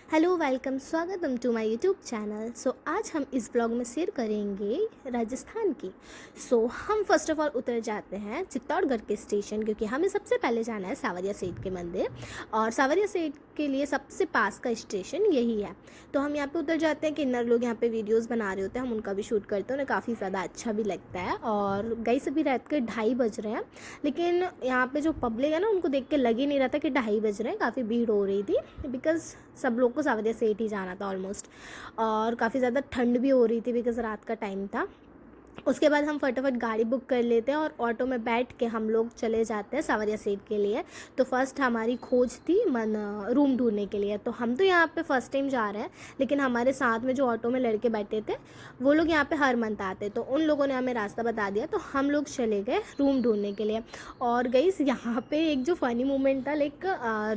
Hello welcome स्वागतम to my YouTube channel. आज हम इस ब्लॉग में शेयर करेंगे राजस्थान की। हम फर्स्ट ऑफ ऑल उतर जाते हैं चित्तौड़गढ़ के स्टेशन, क्योंकि हमें सबसे पहले जाना है सावरिया सेठ के मंदिर। और सावरिया सेठ के लिए सबसे पास का स्टेशन यही है। तो हम यहाँ पे उतर जाते हैं। किन्नर लोग यहाँ पे वीडियोज़ बना रहे होते हैं, हम उनका भी शूट करते हैं, उन्हें काफ़ी ज़्यादा अच्छा भी लगता है। और गई सभी रात के 2:30 बज रहे हैं, लेकिन यहाँ पे जो पब्लिक है ना, उनको देख के लग ही नहीं रहा था कि 2:30 बज रहे हैं। काफ़ी भीड़ हो रही थी बिकॉज़ सब लोग को सावरिया सेठ ही जाना था ऑलमोस्ट। और काफ़ी ज़्यादा ठंड भी हो रही थी बिकॉज़ रात का टाइम था। उसके बाद हम फटाफट गाड़ी बुक कर लेते हैं और ऑटो में बैठ के हम लोग चले जाते हैं सावरिया सेठ के लिए। तो फर्स्ट हमारी खोज थी रूम ढूंढने के लिए। तो हम तो यहाँ पे फ़र्स्ट टाइम जा रहे हैं, लेकिन हमारे साथ में जो ऑटो में लड़के बैठे थे वो लोग यहाँ पे हर मंथ आते, तो उन लोगों ने हमें रास्ता बता दिया। तो हम लोग चले गए रूम ढूंढने के लिए। और गाइस यहाँ पे एक जो फ़नी मोमेंट था, लाइक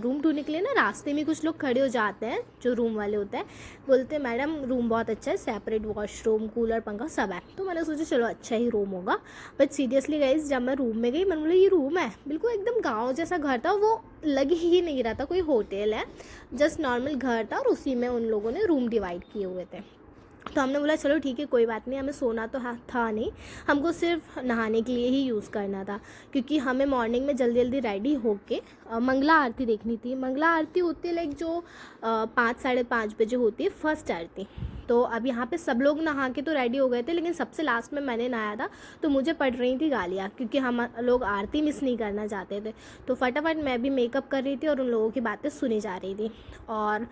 रूम ढूंढने के लिए ना रास्ते में कुछ लोग खड़े हो जाते हैं, जो रूम वाले होते हैं। बोलते हैं मैडम रूम बहुत अच्छा है, सेपरेट वॉशरूम, कूलर, पंखा सब है। तो मैंने सोचा चलो अच्छा ही रूम होगा। बट सीरियसली गाइस, जब मैं रूम में गई, मैंने बोला ये रूम है, बिल्कुल एकदम गांव जैसा घर था। वो लग ही नहीं रहा था कोई होटल है, जस्ट नॉर्मल घर था। और उसी में उन लोगों ने रूम डिवाइड किए हुए थे। तो हमने बोला चलो ठीक है, कोई बात नहीं, हमें सोना तो था नहीं, हमको सिर्फ नहाने के लिए ही यूज़ करना था। क्योंकि हमें मॉर्निंग में जल्दी जल्दी रेडी होके मंगला आरती देखनी थी। मंगला आरती होती है लाइक जो 5 साढ़े 5 बजे होती है फर्स्ट आरती। तो अब यहाँ पे सब लोग नहा के तो रेडी हो गए थे, लेकिन सबसे लास्ट में मैंने नहाया था। तो मुझे पड़ रही थी गालियाँ, क्योंकि हम लोग आरती मिस नहीं करना चाहते थे। तो फटाफट मैं भी मेकअप कर रही थी और उन लोगों की बातें सुनी जा रही थी। और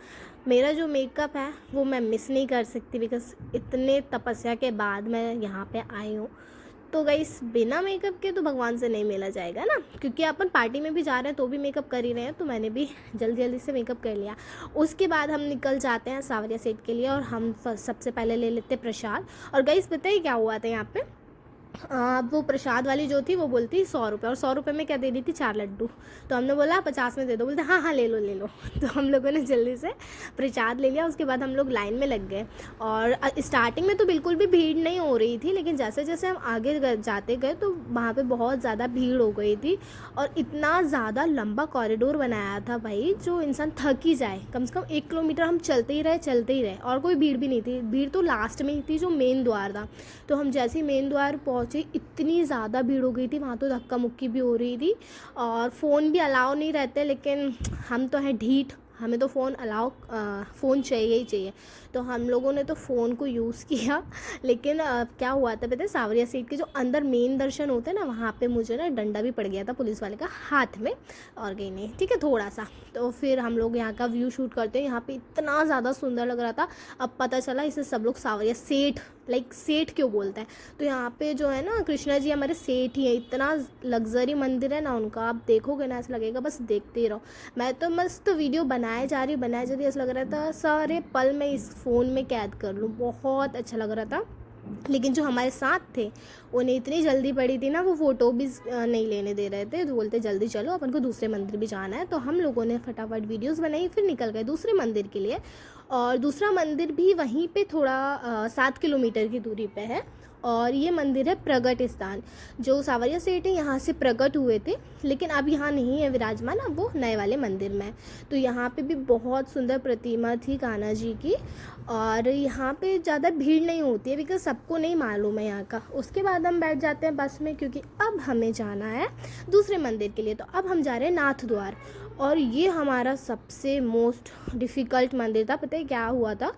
मेरा जो मेकअप है वो मैं मिस नहीं कर सकती, बिकॉज़ इतने तपस्या के बाद मैं यहाँ पे आई हूँ। तो गाइस, बिना मेकअप के तो भगवान से नहीं मिला जाएगा ना, क्योंकि अपन पार्टी में भी जा रहे हैं तो भी मेकअप कर ही रहे हैं। तो मैंने भी जल्दी जल्दी से मेकअप कर लिया। उसके बाद हम निकल जाते हैं सावरिया सेठ के लिए, और हम सबसे पहले ले लेते प्रसाद। और गाइस पता है क्या हुआ था यहाँ पे? वो प्रसाद वाली जो थी वो बोलती 100 रुपये, और 100 रुपये में क्या दे रही थी? 4 लड्डू। तो हमने बोला 50 में दे दो। बोलते हाँ हाँ ले लो ले लो। तो हम लोगों ने जल्दी से प्रसाद ले लिया। उसके बाद हम लोग लाइन में लग गए। और स्टार्टिंग में तो बिल्कुल भी भीड़ नहीं हो रही थी, लेकिन जैसे जैसे हम आगे जाते गए तो वहाँ पे बहुत ज़्यादा भीड़ हो गई थी। और इतना ज़्यादा लंबा कॉरिडोर बनाया था भाई, जो इंसान थक ही जाए। कम से कम 1 किलोमीटर हम चलते ही रहे। और कोई भीड़ भी नहीं थी। भीड़ तो लास्ट में ही थी, जो मेन द्वार था। तो हम जैसे ही मेन द्वार पहुँचे, इतनी ज़्यादा भीड़ हो गई थी वहाँ, तो धक्का मुक्की भी हो रही थी। और फ़ोन भी अलाउ नहीं रहते, लेकिन हम तो हैं ढीठ, हमें तो फ़ोन चाहिए ही चाहिए। तो हम लोगों ने तो फ़ोन को यूज़ किया। लेकिन क्या हुआ था पता है? सावरिया सीट के जो अंदर मेन दर्शन होते हैं ना, वहाँ पे मुझे ना डंडा भी पड़ गया था पुलिस वाले का हाथ में, और गई नहीं, ठीक है, थोड़ा सा। तो फिर हम लोग यहाँ का व्यू शूट करते हैं। यहाँ पे इतना ज़्यादा सुंदर लग रहा था। अब पता चला इसे सब लोग सावरिया सेठ, लाइक सेठ क्यों बोलते हैं। तो यहाँ पे जो है ना, कृष्णा जी हमारे सेठ ही है। इतना लग्जरी मंदिर है ना उनका, आप देखोगे ना ऐसा लगेगा बस देखते ही रहो। मैं तो मस्त वीडियो बनाए जा रही ऐसा लग रहा था सारे पल मैं इस फ़ोन में कैद कर लूँ। बहुत अच्छा लग रहा था। लेकिन जो हमारे साथ थे उन्हें इतनी जल्दी पड़ी थी ना, वो फ़ोटो भी नहीं लेने दे रहे थे। तो बोलते जल्दी चलो, अपन को दूसरे मंदिर भी जाना है। तो हम लोगों ने फटाफट वीडियोस बनाई, फिर निकल गए दूसरे मंदिर के लिए। और दूसरा मंदिर भी वहीं पे थोड़ा 7 किलोमीटर की दूरी पे है। और ये मंदिर है प्रगट स्थान। जो सावरिया सेठ है यहाँ से प्रकट हुए थे, लेकिन अब यहाँ नहीं है विराजमान, अब वो नए वाले मंदिर में है। तो यहाँ पे भी बहुत सुंदर प्रतिमा थी कान्हा जी की। और यहाँ पे ज़्यादा भीड़ नहीं होती है, बिकॉज सबको नहीं मालूम है यहाँ का। उसके बाद हम बैठ जाते हैं बस में, क्योंकि अब हमें जाना है दूसरे मंदिर के लिए। तो अब हम जा रहे हैं नाथ द्वार। और ये हमारा सबसे मोस्ट डिफ़िकल्ट मंदिर था। पता है क्या हुआ था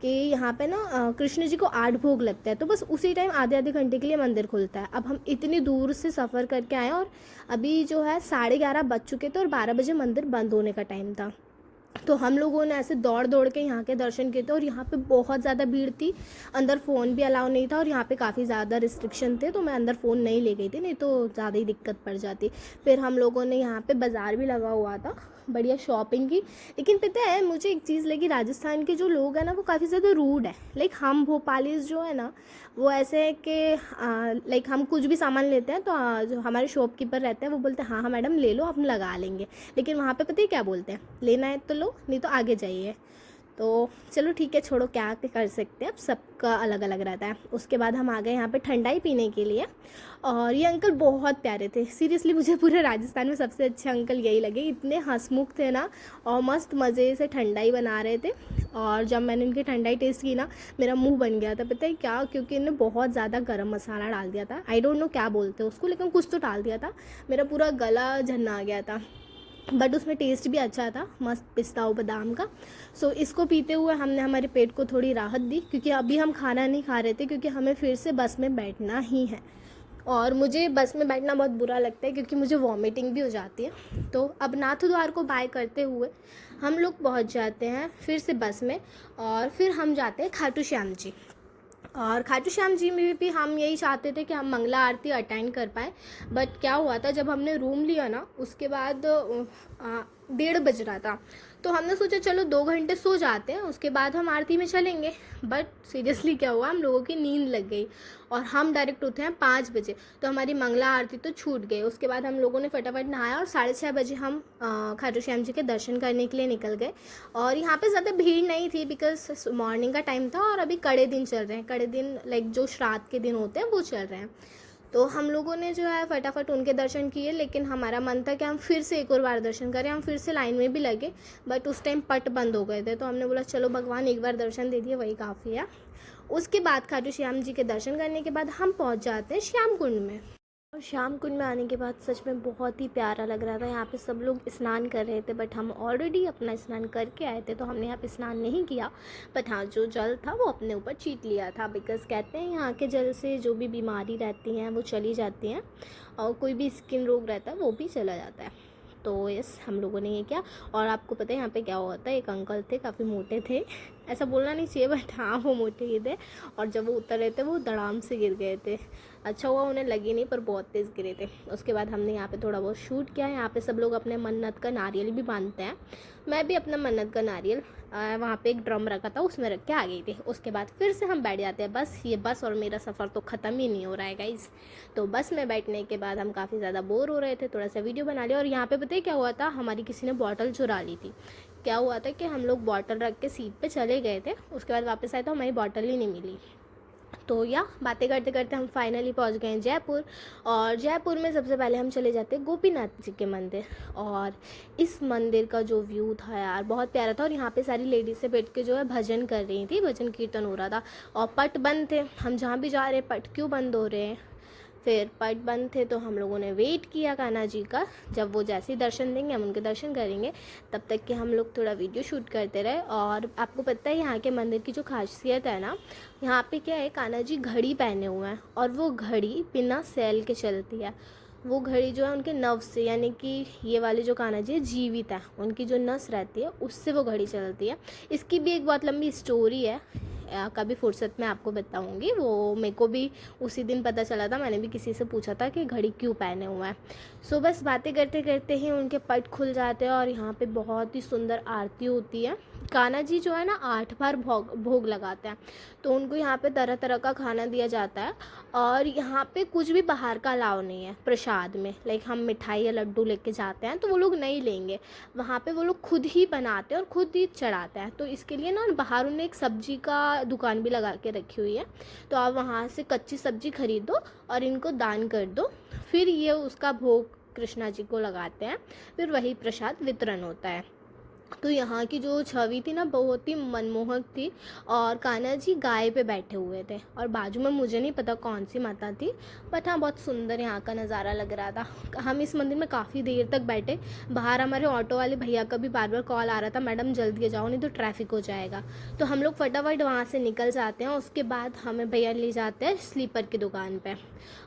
कि यहाँ पे ना कृष्ण जी को 8 भोग लगता है, तो बस उसी टाइम आधे आधे घंटे के लिए मंदिर खुलता है। अब हम इतनी दूर से सफ़र करके आए, और अभी जो है 11:30 बज चुके थे, और 12 बजे मंदिर बंद होने का टाइम था। तो हम लोगों ने ऐसे दौड़ दौड़ के यहाँ के दर्शन किए थे। और यहाँ पे बहुत ज़्यादा भीड़ थी, अंदर फ़ोन भी अलाउ नहीं था, और यहाँ पे काफ़ी ज़्यादा रिस्ट्रिक्शन थे। तो मैं अंदर फ़ोन नहीं ले गई थी, नहीं तो ज़्यादा ही दिक्कत पड़ जाती। फिर हम लोगों ने यहाँ पे बाज़ार भी लगा हुआ था, बढ़िया शॉपिंग की। लेकिन पता है मुझे एक चीज़ लगी, राजस्थान के जो लोग हैं ना वो काफ़ी ज़्यादा रूड है। लाइक हम भोपालीज जो है ना, वो ऐसे है कि लाइक हम कुछ भी सामान लेते हैं तो जो हमारे शॉपकीपर रहते हैं वो बोलते हैं हाँ हाँ मैडम ले लो, हम लगा लेंगे। लेकिन वहाँ पे पता है क्या बोलते हैं? लेना है तो लो, नहीं तो आगे जाइए। तो चलो ठीक है, छोड़ो, क्या कर सकते हैं, अब सबका अलग अलग रहता है। उसके बाद हम आ गए यहाँ पे ठंडाई पीने के लिए, और ये अंकल बहुत प्यारे थे। सीरियसली मुझे पूरे राजस्थान में सबसे अच्छे अंकल यही लगे, इतने हंसमुख थे ना, और मस्त मज़े से ठंडाई बना रहे थे। और जब मैंने इनकी ठंडाई टेस्ट की ना, मेरा मुंह बन गया था, पता है क्या, क्योंकि इन्होंने बहुत ज़्यादा गरम मसाला डाल दिया था। आई डोंट नो क्या बोलते हैं उसको, लेकिन कुछ तो डाल दिया था, मेरा पूरा गला झन्ना आ गया था। बट उसमें टेस्ट भी अच्छा था, मस्त पिस्ता और बादाम का। सो इसको पीते हुए हमने हमारे पेट को थोड़ी राहत दी, क्योंकि अभी हम खाना नहीं खा रहे थे, क्योंकि हमें फिर से बस में बैठना ही है। और मुझे बस में बैठना बहुत बुरा लगता है, क्योंकि मुझे वॉमिटिंग भी हो जाती है। तो अब नाथद्वार को बाय करते हुए हम लोग पहुंच जाते हैं फिर से बस में, और फिर हम जाते हैं खाटू श्याम जी। और खाटू श्याम जी में भी हम यही चाहते थे कि हम मंगला आरती अटेंड कर पाए। बट क्या हुआ था, जब हमने रूम लिया ना, उसके बाद 1:30 बज रहा था, तो हमने सोचा चलो 2 घंटे सो जाते हैं, उसके बाद हम आरती में चलेंगे। बट सीरियसली क्या हुआ, हम लोगों की नींद लग गई, और हम डायरेक्ट उठे हैं 5 बजे, तो हमारी मंगला आरती तो छूट गई। उसके बाद हम लोगों ने फटाफट नहाया, और 6:30 बजे हम खाटू श्याम जी के दर्शन करने के लिए निकल गए। और यहाँ पे ज़्यादा भीड़ नहीं थी, बिकॉज मॉर्निंग का टाइम था, और अभी कड़े दिन चल रहे हैं, कड़े दिन लाइक जो श्राद्ध के दिन होते हैं वो चल रहे हैं। तो हम लोगों ने जो है फटाफट उनके दर्शन किए, लेकिन हमारा मन था कि हम फिर से एक और बार दर्शन करें, हम फिर से लाइन में भी लगे। बट उस टाइम पट बंद हो गए थे, तो हमने बोला चलो भगवान एक बार दर्शन दे दिए, वही काफ़ी है। उसके बाद खाटू श्याम जी के दर्शन करने के बाद हम पहुंच जाते हैं श्याम कुंड में। और श्याम कुंड में आने के बाद सच में बहुत ही प्यारा लग रहा था। यहाँ पे सब लोग स्नान कर रहे थे, बट हम ऑलरेडी अपना स्नान करके आए थे, तो हमने यहाँ पे स्नान नहीं किया। बट हाँ, जो जल था वो अपने ऊपर छीट लिया था, बिकॉज़ कहते हैं यहाँ के जल से जो भी बीमारी रहती हैं वो चली जाती हैं, और कोई भी स्किन रोग रहता है वो भी चला जाता है। तो यस, हम लोगों ने ये किया। और आपको पता है यहाँ पे क्या हुआ था, एक अंकल थे, काफ़ी मोटे थे, ऐसा बोलना नहीं चाहिए, बट हाँ वो मोटे ही थे। और जब वो उतर रहे थे वो धड़ाम से गिर गए थे। अच्छा हुआ उन्हें लगी नहीं, पर बहुत तेज़ गिरे थे। उसके बाद हमने यहाँ पे थोड़ा बहुत शूट किया। यहाँ पे सब लोग अपने मन्नत का नारियल भी बांधते हैं, मैं भी अपना मन्नत का नारियल वहाँ पे एक ड्रम रखा था उसमें रख के आ गई थी। उसके बाद फिर से हम बैठ जाते हैं बस। ये बस और मेरा सफ़र तो ख़त्म ही नहीं हो रहा है गाइज़। तो बस में बैठने के बाद हम काफ़ी ज़्यादा बोर हो रहे थे, थोड़ा सा वीडियो बना लिया। और यहाँ पे पता है क्या हुआ था, हमारी किसी ने बॉटल चुरा ली थी। क्या हुआ था कि हम लोग बॉटल रख के सीट पे चले गए थे, उसके बाद वापस आए तो हमारी बॉटल ही नहीं मिली। तो या बातें करते करते हम फाइनली पहुंच गए हैं जयपुर। और जयपुर में सबसे पहले हम चले जाते हैं गोपीनाथ जी के मंदिर। और इस मंदिर का जो व्यू था यार, बहुत प्यारा था। और यहाँ पे सारी लेडीज़ बैठ के जो है भजन कर रही थी, भजन कीर्तन हो रहा था। और पट बंद थे, हम जहाँ भी जा रहे हैं पट क्यों बंद हो रहे हैं। फिर पट बंद थे तो हम लोगों ने वेट किया कान्हा जी का, जब वो जैसे ही दर्शन देंगे हम उनके दर्शन करेंगे, तब तक कि हम लोग थोड़ा वीडियो शूट करते रहे। और आपको पता है यहाँ के मंदिर की जो खासियत है ना, यहाँ पे क्या है, कान्हा जी घड़ी पहने हुए हैं, और वो घड़ी बिना सेल के चलती है। वो घड़ी जो है उनके नव से, यानी कि ये वाले जो कान्हा जी है जीवित है, उनकी जो नस रहती है उससे वो घड़ी चलती है। इसकी भी एक बहुत लंबी स्टोरी है, कभी फुर्सत में आपको बताऊंगी। वो मेरे को भी उसी दिन पता चला था, मैंने भी किसी से पूछा था कि घड़ी क्यों पहने हुआ है। सो बस बातें करते करते ही उनके पट खुल जाते हैं, और यहाँ पे बहुत ही सुंदर आरती होती है। कान्हा जी जो है ना 8 बार भोग लगाते हैं, तो उनको यहाँ पे तरह तरह का खाना दिया जाता है। और यहाँ पे कुछ भी बाहर का अलाउ नहीं है प्रसाद में, लाइक हम मिठाई या लड्डू लेके जाते हैं तो वो लोग नहीं लेंगे, वहाँ पे वो लोग खुद ही बनाते हैं और खुद ही चढ़ाते हैं। तो इसके लिए ना बाहर उन्हें एक सब्जी का दुकान भी लगा के रखी हुई है, तो आप वहाँ से कच्ची सब्जी खरीदो और इनको दान कर दो, फिर ये उसका भोग कृष्णा जी को लगाते हैं, फिर वही प्रसाद वितरण होता है। तो यहाँ की जो छवि थी ना बहुत ही मनमोहक थी। और कान्हा जी गाय पे बैठे हुए थे, और बाजू में मुझे नहीं पता कौन सी माता थी, बट हाँ बहुत सुंदर यहाँ का नज़ारा लग रहा था। हम इस मंदिर में काफ़ी देर तक बैठे। बाहर हमारे ऑटो वाले भैया का भी बार बार कॉल आ रहा था, मैडम जल्दी आ जाओ नहीं तो ट्रैफिक हो जाएगा। तो हम लोग फटाफट वहाँ से निकल जाते हैं। उसके बाद हमें भैया ले जाते हैं स्लीपर की दुकान पर,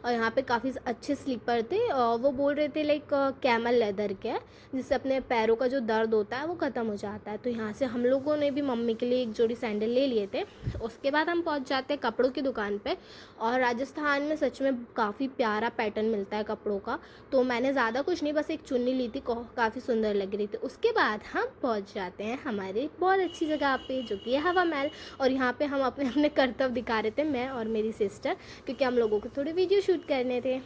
और यहाँ पर काफ़ी अच्छे स्लीपर थे। और वो बोल रहे थे लाइक कैमल लेदर के, जिससे अपने पैरों का जो दर्द होता है वो ख़त्म हो जाता है। तो यहाँ से हम लोगों ने भी मम्मी के लिए एक जोड़ी सैंडल ले लिए थे। उसके बाद हम पहुँच जाते हैं कपड़ों की दुकान पे। और राजस्थान में सच में काफ़ी प्यारा पैटर्न मिलता है कपड़ों का, तो मैंने ज़्यादा कुछ नहीं, बस एक चुन्नी ली थी, काफ़ी सुंदर लग रही थी। उसके बाद हम पहुँच जाते हैं हमारी बहुत अच्छी जगह पे, जो कि है हवा महल। और यहाँ पर हम अपने अपने कर्तव्य दिखा रहे थे, मैं और मेरी सिस्टर, क्योंकि हम लोगों को थोड़े वीडियो शूट करने थे।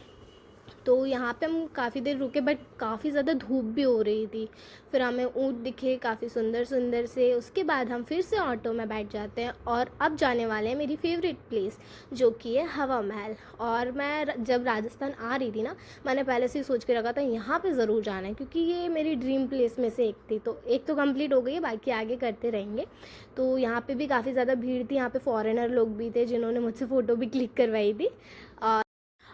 तो तो यहाँ पे हम काफ़ी देर रुके, बट काफ़ी ज़्यादा धूप भी हो रही थी। फिर हमें ऊँट दिखे काफ़ी सुंदर सुंदर से। उसके बाद हम फिर से ऑटो में बैठ जाते हैं और अब जाने वाले हैं मेरी फेवरेट प्लेस, जो कि है हवा महल। और मैं जब राजस्थान आ रही थी ना, मैंने पहले से ही सोच के रखा था यहाँ पे ज़रूर जाना है, क्योंकि ये मेरी ड्रीम प्लेस में से एक थी। तो एक तो कंप्लीट हो गई है, बाकी आगे करते रहेंगे। तो यहाँ पे भी काफ़ी ज़्यादा भीड़ थी, यहाँ पे फॉरेनर लोग भी थे जिन्होंने मुझसे फ़ोटो भी क्लिक करवाई थी।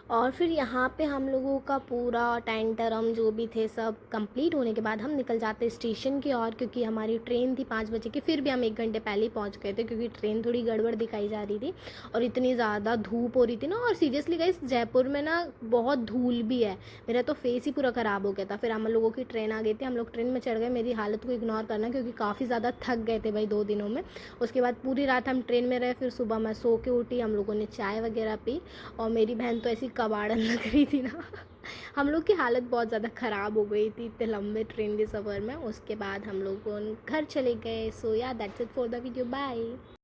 और फिर यहाँ पे हम लोगों का पूरा टेंटरम जो भी थे सब कंप्लीट होने के बाद हम निकल जाते स्टेशन की ओर, क्योंकि हमारी ट्रेन थी 5 बजे की। फिर भी हम 1 घंटे पहले ही पहुँच गए थे, क्योंकि ट्रेन थोड़ी गड़बड़ दिखाई जा रही थी और इतनी ज़्यादा धूप हो रही थी ना। और सीरियसली गाइस, जयपुर में ना बहुत धूल भी है, मेरा तो फेस ही पूरा ख़राब हो गया था। फिर हम लोगों की ट्रेन आ गई थी, हम लोग ट्रेन में चढ़ गए। मेरी हालत को इग्नोर करना, क्योंकि काफ़ी ज़्यादा थक गए थे भाई 2 दिनों में। उसके बाद पूरी रात हम ट्रेन में रहे, फिर सुबह मैं सो के उठी, हम लोगों ने चाय वगैरह पी। और मेरी बहन तो ऐसी कबाड़न लग रही थी ना हम लोग की हालत बहुत ज़्यादा ख़राब हो गई थी इतने लंबे ट्रेन के सफ़र में। उसके बाद हम लोग घर चले गए। सो या that's it for the video, bye.